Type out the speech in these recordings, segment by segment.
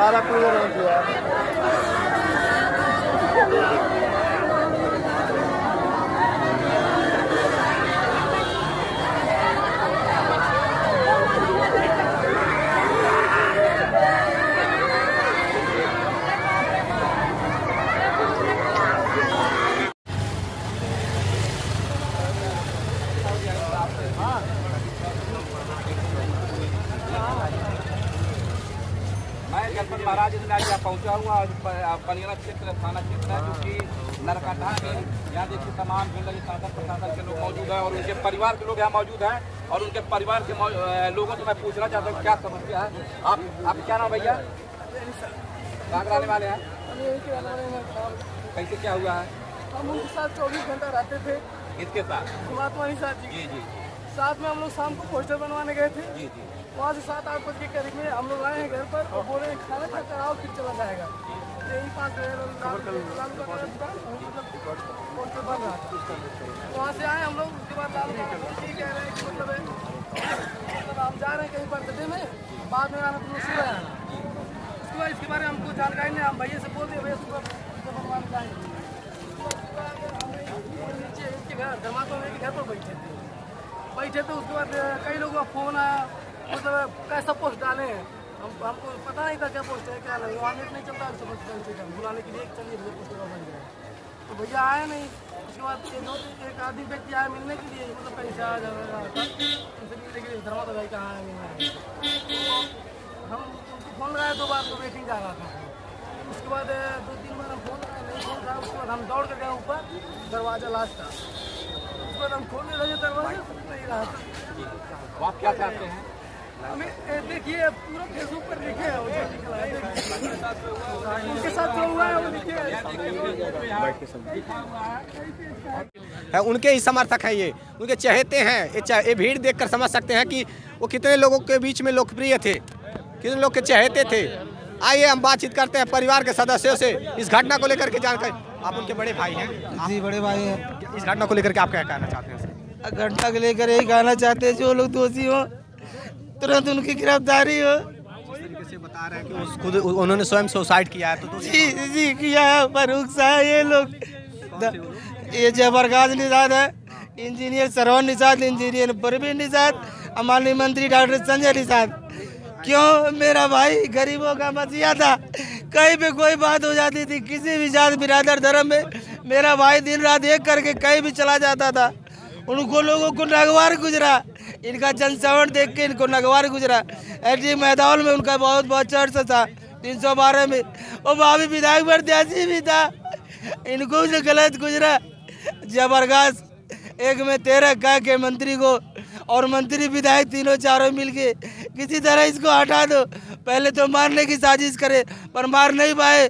सारा कूलर है किया। मैं जनपद महाराज में आज पहुँचा हुआ पनियारा क्षेत्र थाना क्षेत्र है, जो कि नरकटा में यहाँ देखिए तमाम जिले शासन प्रशासन के लोग मौजूद हैं और उनके परिवार के लोग यहाँ मौजूद हैं। और उनके परिवार के लोगों से मैं पूछना चाहता हूँ क्या समस्या है। आप क्या नाम भैया? कहाँ रहने वाले हैं? कैसे क्या हुआ है? हम उनके साथ 24 घंटा रहते थे। इसके साथ हिमात्मानी साथ जी जी साथ में हम लोग शाम को पोस्टर बनवाने गए थे। जी जी वहाँ से 7-8 बजे के करीब में हम लोग आए हैं घर पर और बोले खाना खा कर आओ फिर चला जाएगा। यही पास पोस्टर बन रहा था। वहाँ से आए हम लोग, उसके बाद लाल कह रहे हैं कि मतलब हम जा रहे हैं कहीं पर गड्ढे में, बाद में आना तुम लोग सुबह आना। उसके बाद इसके बारे में हमको जानकारी नहीं, हम भैया से बोल दिए भैया सुबह बनवाने जाएंगे। नीचे इनके घर धर्मात्मा में घर पर बैठे थे। उसके बाद कई लोगों का फोन आया, मतलब कैसा पोस्ट डाले हैं। हमको पता नहीं था क्या पोस्ट है क्या नहीं, वहाँ नेट नहीं चलता बुलाने के लिए चलिए भैया पोस्ट बन गया। तो भैया आया नहीं। उसके बाद एक आदमी व्यक्ति आया मिलने के लिए, मतलब पैसे आ जाएगा उनसे मिलने के लिए। धर्मा भाई कहाँ है मिलना है। हम उनको फोन लगाया 2 बार, तो वेटिंग जा रहा था। उसके बाद 2-3 बार हम फोन लगाए, नहीं फोन रहा। उसके बाद हम दौड़ कर गए ऊपर, दरवाजा लास्ट था। उसके बाद हम खोलने लगे दरवाजा, नहीं रहा था। आप क्या चाहते हैं? हमें देखिए पूरा फेसबुक पर लिखे है, उनके साथ जो हुआ है वो लिखे है। उनके ही समर्थक हैं, ये उनके चहेते हैं। ये भीड़ देखकर समझ सकते हैं कि वो कितने लोगों के बीच में लोकप्रिय थे, कितने लोग के चहेते थे। आइए हम बातचीत करते हैं परिवार के सदस्यों से इस घटना को लेकर के जानकारी। आप उनके बड़े भाई हैं? जी बड़े भाई हैं। इस घटना को लेकर के आप क्या कहना चाहते हैं? घटना को लेकर यही कहना चाहते हैं, जो लोग दोषी हो तुरंत उनकी गिरफ्तारी हो। जिस तरीके से बता रहे हैं कि खुद उन्होंने स्वयं सुसाइड किया है, तो जी किया है। फरूख साहब ये लोग, ये जयप्रकाश निषाद है, इंजीनियर श्रवण निषाद, इंजीनियर परवीन निषाद, माननीय मंत्री डॉक्टर संजय निषाद। क्यों? मेरा भाई गरीबों का मसीहा था। कहीं पे कोई बात हो जाती थी, किसी भी जात बिरादर धर्म में, मेरा भाई दिन रात एक करके कहीं भी चला जाता था। उनको लोगों को नगवार गुजरा, इनका जनसवरण देख के इनको नगवार गुजरा। एटी मैदान में उनका बहुत चर्चा था 312 में। और भाभी विधायक प्रत्याशी भी था, इनको से गलत गुजरा। जबरदस्त एक में 13 कह के मंत्री को और मंत्री विधायक तीनों चारों मिलके किसी तरह इसको हटा दो। पहले तो मारने की साजिश करे पर मार नहीं पाए।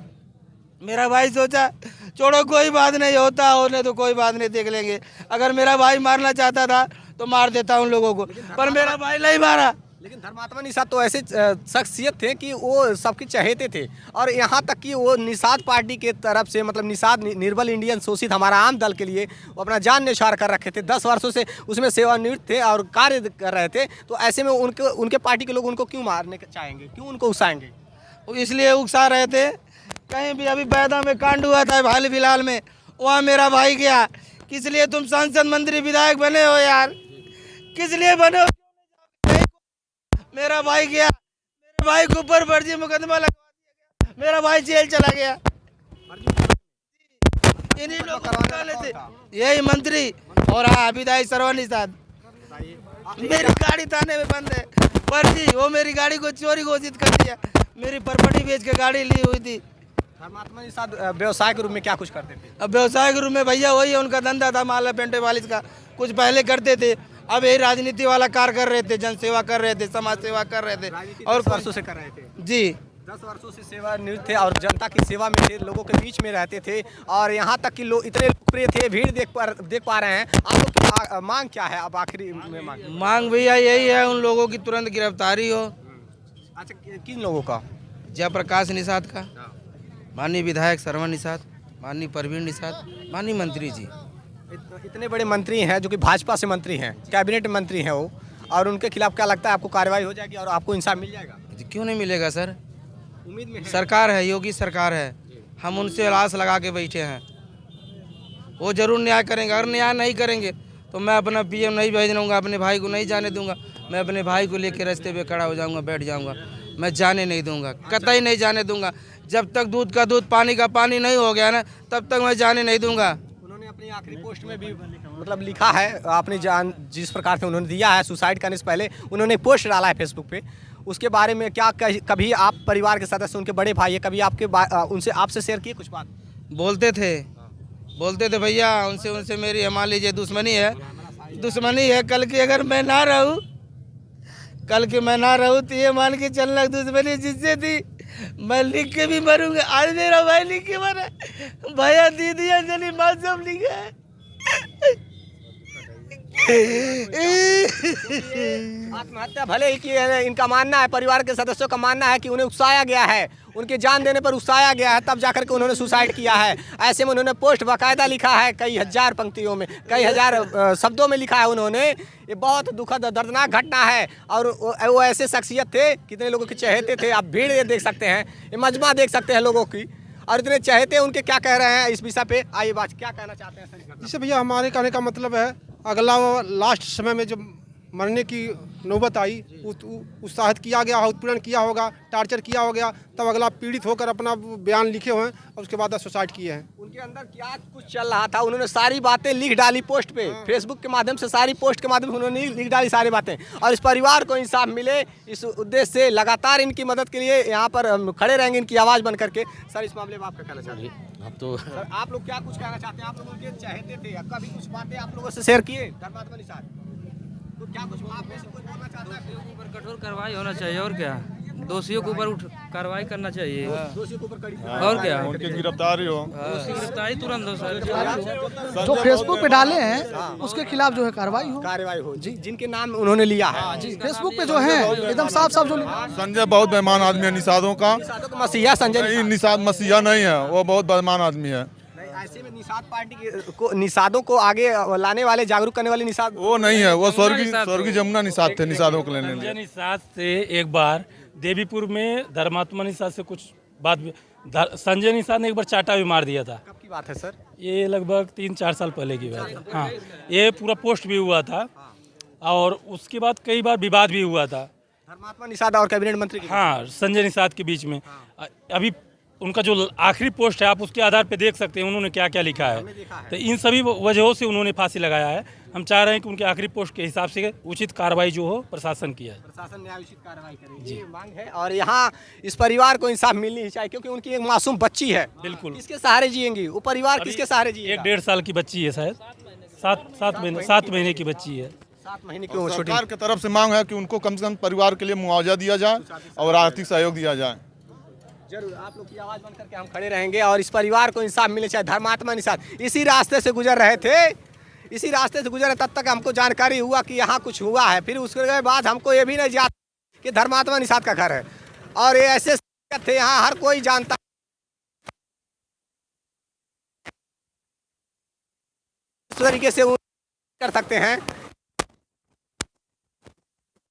मेरा भाई सोचा छोड़ो कोई बात नहीं, होता होने तो कोई बात नहीं, देख लेंगे। अगर मेरा भाई मारना चाहता था तो मार देता उन लोगों को, पर मेरा भाई नहीं मारा। लेकिन धर्मात्मा निषाद तो ऐसे शख्सियत थे कि वो सबके चहेते थे। और यहाँ तक कि वो निषाद पार्टी के तरफ से, मतलब निषाद निर्बल इंडियन शोषित हमारा आम दल के लिए वो अपना जान न्यौछावर कर रखे थे। 10 वर्षों से उसमें सेवानिवृत्त थे और कार्य कर रहे थे। तो ऐसे में उनके पार्टी के लोग उनको क्यों मारने चाहेंगे, क्यों उनको उकसाएंगे? इसलिए उकसा रहे थे। कहीं भी अभी बैदा में कांड हुआ था हाल फिलहाल में, वहाँ मेरा भाई गया। किस लिए तुम सांसद मंत्री विधायक बने हो यार, किस लिए बने हो? मेरा भाई गया, मेरे भाई के ऊपर फर्जी मुकदमा लगवा दिया गया, मेरा भाई जेल चला गया। इन्हीं लोग थे, यही मंत्री और हाँ विधायक श्रवण निषाद। मेरी गाड़ी थाने में बंद है, फर्जी। वो मेरी गाड़ी को चोरी घोषित कर दिया, मेरी प्रॉपर्टी बेच के गाड़ी ली हुई थी। धर्मात्मा निषाद व्यवसाय के रूप में क्या कुछ करते थे? अब व्यवसाय के रूप में भैया वही उनका धंधा था, माला पेंटे वालिस का। कुछ पहले करते थे, अब यही राजनीति वाला कार्य कर रहे थे, जन सेवा कर रहे थे, समाज सेवा कर रहे थे। और वर्षों से कर रहे थे जी, 10 वर्षों से सेवानिवृत्त थे और जनता की सेवा में थे, लोगों के बीच में रहते थे। और यहाँ तक कि लोग इतने लोकप्रिय थे, भीड़ देख पा रहे हैं। आपको मांग क्या है? अब आखिरी में मांग भैया यही है, उन लोगों की तुरंत गिरफ्तारी हो। अच्छा, किन लोगों का? जयप्रकाश निषाद का, माननीय विधायक श्रवण निषाद, माननीय परवीन निषाद, माननीय मंत्री जी। इतने बड़े मंत्री हैं जो कि भाजपा से मंत्री हैं, कैबिनेट मंत्री हैं वो, और उनके खिलाफ क्या लगता है आपको कार्रवाई हो जाएगी और आपको इंसाफ मिल जाएगा? क्यों नहीं मिलेगा सर? उम्मीद में है। सरकार है, योगी सरकार है, हम उनसे आस लगा के बैठे हैं। वो जरूर न्याय करेंगे। अगर न्याय नहीं करेंगे तो मैं अपना पीएम नहीं भेज दूँगा, अपने भाई को नहीं जाने दूंगा। मैं अपने भाई को लेकर रास्ते पे खड़ा हो जाऊंगा, बैठ जाऊंगा। मैं जाने नहीं दूंगा, कतई नहीं जाने दूंगा। जब तक दूध का दूध पानी का पानी नहीं हो गया ना, तब तक मैं जाने नहीं दूंगा। उन्होंने अपनी आखिरी पोस्ट में भी मतलब लिखा है, आपने जान जिस प्रकार से उन्होंने दिया है, सुसाइड करने से पहले उन्होंने पोस्ट डाला है फेसबुक पे। उसके बारे में क्या कभी आप परिवार के सदस्य, उनके बड़े भाई है, कभी उनसे आपसे शेयर किए कुछ बात? बोलते थे भैया, उनसे मेरी मान लीजिए दुश्मनी है। कल के अगर मैं ना रहूँ, तो ये मान के चलना दुश्मनी जिससे थी मैं लिख के भी मरूंगा। आज मेरा भाई लिख के मरा, भैया दीदी अंजलि माँ सब लिखा है। आत्महत्या भले ही की है, इनका मानना है, परिवार के सदस्यों का मानना है कि उन्हें उकसाया गया है, उनके जान देने पर उकसाया गया है, तब जाकर के उन्होंने सुसाइड किया है। ऐसे में उन्होंने पोस्ट बाकायदा लिखा है, कई हजार पंक्तियों में, कई हजार शब्दों में लिखा है उन्होंने। ये बहुत दुखद दर्दनाक घटना है। और वो ऐसे शख्सियत थे, कितने लोगों के चहेते थे, आप भीड़ देख सकते हैं, ये मजमा देख सकते हैं लोगों की, और इतने चहेते उनके क्या कह रहे हैं इस विषय पे। आइए बात क्या कहना चाहते हैं सर? जिससे भैया हमारे कहने का मतलब है, अगला लास्ट समय में जब मरने की नौबत आई, उत्साहित किया गया, उत्पीड़न किया होगा, टॉर्चर किया हो गया, तब अगला पीड़ित होकर अपना बयान लिखे हुए हैं और उसके बाद सुसाइड किए हैं। उनके अंदर क्या कुछ चल रहा था, उन्होंने सारी बातें लिख डाली पोस्ट पे, फेसबुक के माध्यम से, सारी पोस्ट के माध्यम से उन्होंने लिख डाली सारी बातें। और इस परिवार को इंसाफ मिले, इस उद्देश्य से लगातार इनकी मदद के लिए यहाँ पर खड़े रहेंगे, इनकी आवाज़ बन करके। सर, इस मामले में आप क्या कहना चाहते हैं? अब तो सर, आप लोग क्या कुछ कहना चाहते हैं? आप लोग उनके चाहते थे, कभी कुछ बातें आप लोगों से शेयर किए धर्मात्मा निषाद, तो क्या कुछ आप में से कोई बोलना चाहता है? ऊपर कठोर कार्रवाई होना चाहिए, और क्या, दोषियों के ऊपर कार्रवाई करना चाहिए, दोषियों के ऊपर कड़ी और क्या, उनकी गिरफ्तारी हो, दोषी गिरफ्तारी तुरंत हो सर। जो फेसबुक पे डाले हैं उसके खिलाफ जो है कार्रवाई हो जी, जिनके नाम उन्होंने लिया है जी। फेसबुक पे जो है एकदम साफ साफ जो संजय बहुत बेईमान आदमी है निषादों का। मसीहा संजय नहीं, निषाद मसीहा नहीं है, वो बहुत बेईमान आदमी है। ऐसे में निषाद पार्टी को, निषादों को आगे लाने वाले, जागरूक करने वाले निषाद वो नहीं है, वो स्वर्गीय जमुना निषाद थे निषादों को लेने संजय निषाद से एक बार देवीपुर में धर्मात्मा निषाद से कुछ बात, संजय निषाद ने एक बार चाटा भी मार दिया था। कब की बात है सर? ये लगभग 3-4 साल पहले की बात है। हाँ, ये पूरा पोस्ट भी हुआ था और उसके बाद कई बार विवाद भी हुआ था धर्मात्मा निषाद और कैबिनेट मंत्री के। हाँ, संजय निषाद के बीच में। अभी उनका जो आखिरी पोस्ट है, आप उसके आधार पे देख सकते हैं उन्होंने क्या क्या लिखा है। तो इन सभी वजहों से उन्होंने फांसी लगाया है। हम चाह रहे हैं कि उनके आखिरी पोस्ट के हिसाब से उचित कार्रवाई जो हो प्रशासन की है, प्रशासन न्याय उचित कार्रवाई करे, ये मांग है। और यहाँ इस परिवार को इंसाफ मिलनी ही चाहिए, क्योंकि उनकी एक मासूम बच्ची है। बिल्कुल। किसके सहारे जिएंगी वो परिवार? किसके सहारे जिएगा? 1-1.5 साल की बच्ची है, शायद 7 महीने की बच्ची है। 7 महीने की छोटी। सरकार की तरफ से मांग है कि उनको कम से कम परिवार के लिए मुआवजा दिया जाए और आर्थिक सहयोग दिया जाए। जरूर आप लोग की आवाज बन करके हम खड़े रहेंगे और इस परिवार को इंसाफ मिले, चाहे धर्मात्मा निषाद इसी रास्ते से गुजर रहे थे, तब तक हमको जानकारी हुआ कि यहाँ कुछ हुआ है। फिर उसके बाद हमको ये भी नहीं जानता कि धर्मात्मा निषाद का घर है, और ये ऐसे थे यहाँ हर कोई जानता इस तरीके से कर सकते हैं।